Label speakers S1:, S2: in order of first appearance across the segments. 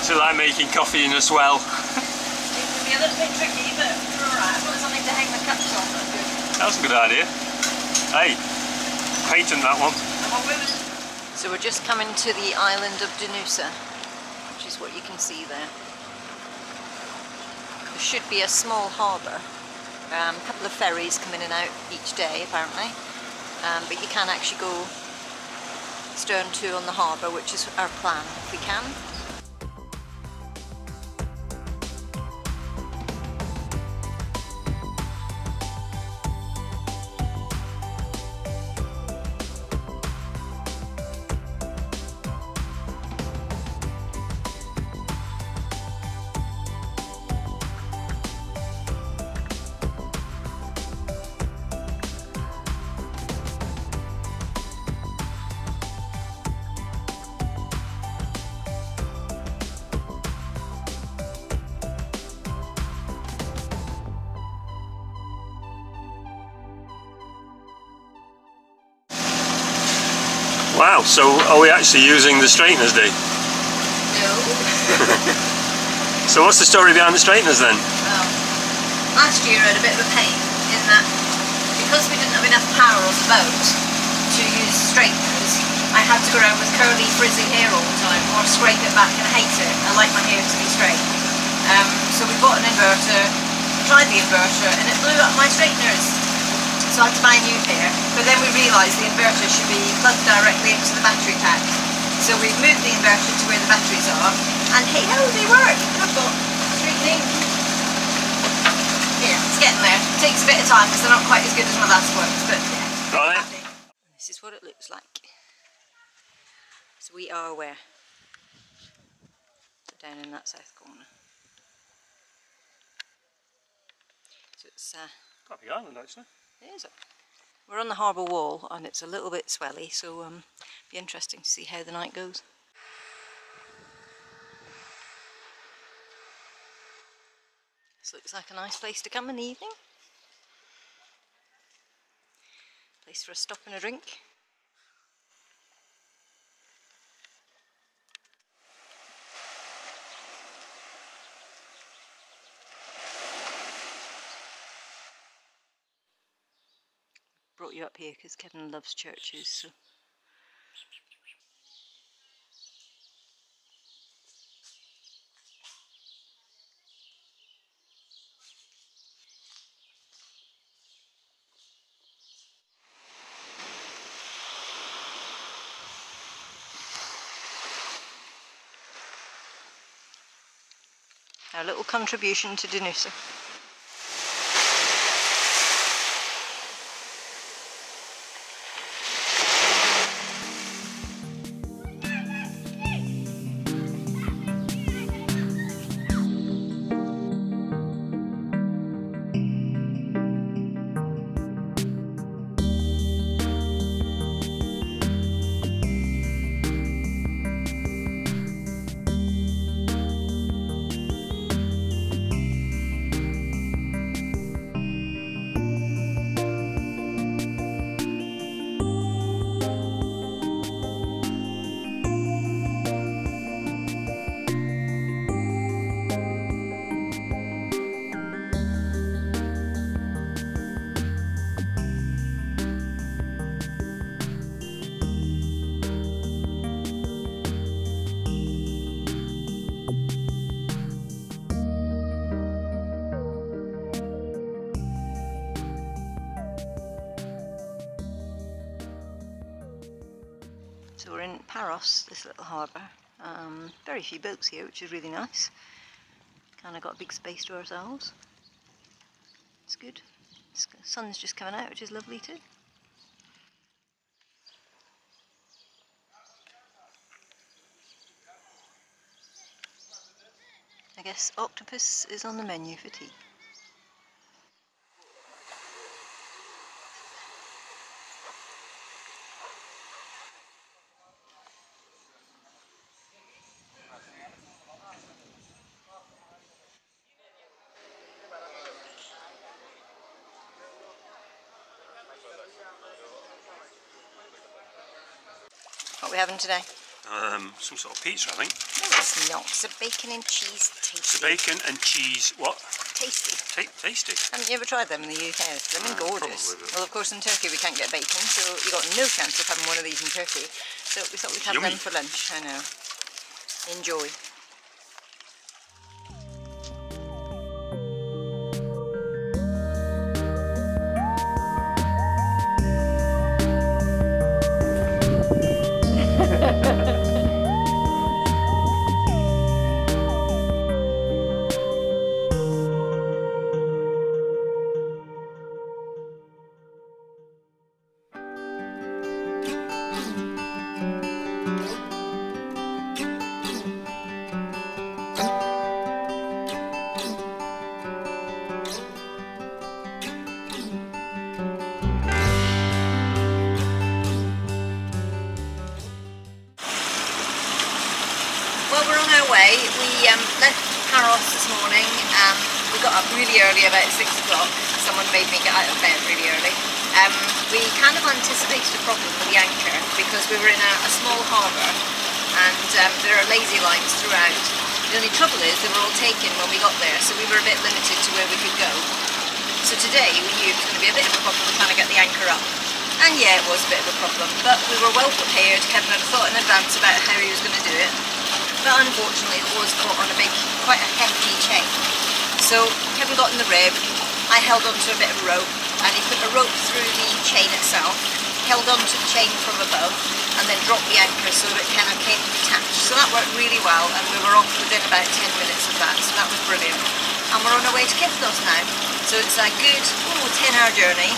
S1: What's it like making coffee in a swell?
S2: It can be a little bit tricky, but we're alright. I've got something to hang the cups on, that's good.
S1: That's a good idea. Hey, patent that one.
S2: So we're just coming to the island of Donoussa, which is what you can see there. There should be a small harbour. A couple of ferries come in and out each day apparently, but you can actually go stern to on the harbour, which is our plan if we can.
S1: Wow, so are we actually using the straighteners, Dee?
S2: No.
S1: So what's the story behind the straighteners then?
S2: Well, last year I had a bit of a pain in that because we didn't have enough power on the boat to use straighteners, I had to go around with curly frizzy hair all the time or scrape it back, and I hate it. I like my hair to be straight. So we bought an inverter, tried the inverter, and it blew up my straighteners. So I had to buy a new pair, but then we realised the inverter should be plugged directly into the battery pack. So we've moved the inverter to where the batteries are, and hey ho, they work! I've got straightening. Yeah, it's getting there. It takes a bit of time because they're not quite as good as my last ones, but yeah.
S1: Right.
S2: This is what it looks like. So we are where? Down in that south corner. So it's
S1: Quite a big island actually.
S2: it is. We're on the harbour wall and it's a little bit swelly, so be interesting to see how the night goes. This looks like a nice place to come in the evening. Place for a stop and a drink. Brought you up here because Kevin loves churches, so. Our little contribution to Donoussa. So we're in Paros, this little harbour. Very few boats here, which is really nice. Kind of got a big space to ourselves. It's good. The sun's just coming out, which is lovely too. I guess octopus is on the menu for tea. What are we having today?
S1: Some sort of pizza, I think.
S2: No, it's not. It's a bacon and cheese tasty.
S1: It's a bacon and cheese, what?
S2: Tasty.
S1: Tasty.
S2: Haven't you ever tried them in the UK? They've been gorgeous. Well, of course in Turkey we can't get bacon, so you got no chance of having one of these in Turkey. So we thought we'd have them for lunch. I know. Enjoy. Well, we're on our way. We left Paros this morning. We got up really early, about 6 o'clock. Someone made me get out of bed really early. We kind of anticipated a problem with the anchor because we were in a small harbour and there are lazy lines throughout. The only trouble is they were all taken when we got there, so we were a bit limited to where we could go. So today we knew it was going to be a bit of a problem trying to get the anchor up. And yeah, it was a bit of a problem, but we were well prepared. Kevin had thought in advance about how he was going to do it. But unfortunately it was caught on a quite a hefty chain. So Kevin got in the rib, I held onto a bit of a rope, and he put a rope through the chain itself, held onto the chain from above, and then dropped the anchor so that it kind of came detached. So that worked really well, and we were off within about 10 minutes of that, so that was brilliant. And we're on our way to Kithnos now. So it's a good 10-hour journey,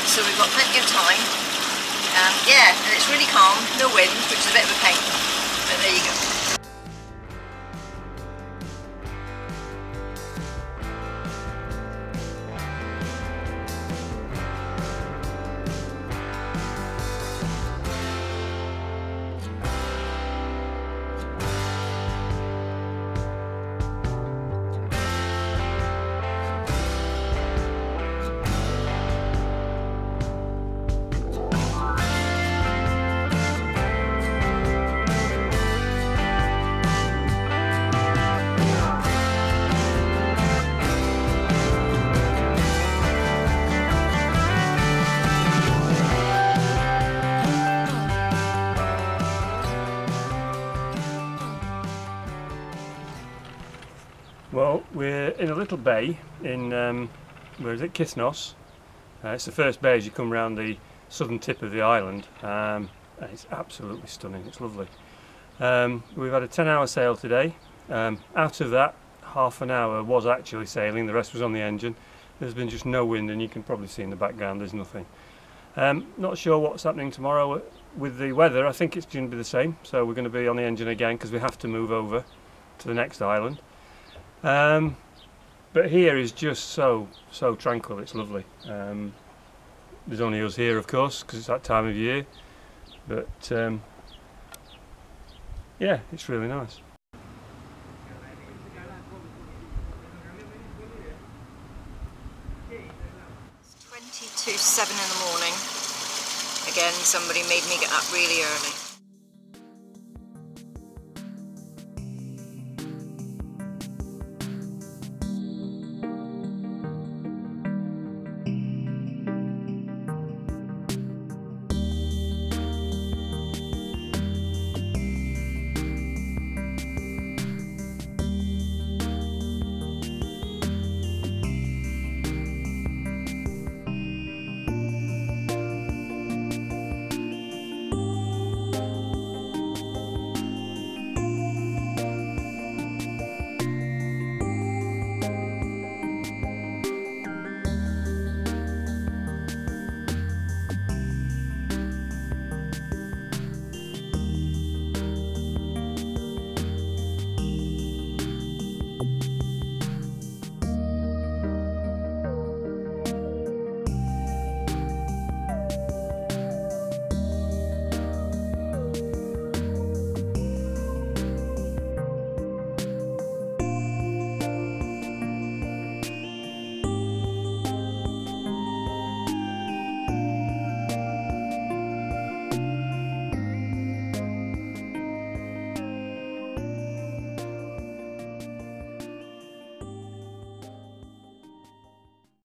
S2: so we've got plenty of time. Yeah, and it's really calm, no wind, which is a bit of a pain, but there you go.
S1: Well, we're in a little bay in, where is it, Kithnos. It's the first bay as you come around the southern tip of the island, and it's absolutely stunning, it's lovely. We've had a 10-hour sail today. Out of that, half an hour was actually sailing, the rest was on the engine. There's been just no wind, and you can probably see in the background there's nothing. Not sure what's happening tomorrow with the weather. I think it's going to be the same, so we're going to be on the engine again because we have to move over to the next island. But here is just so tranquil, it's lovely. There's only us here, of course, because it's that time of year, but yeah, it's really nice. It's 7 in the morning. Again, somebody made me get up really early.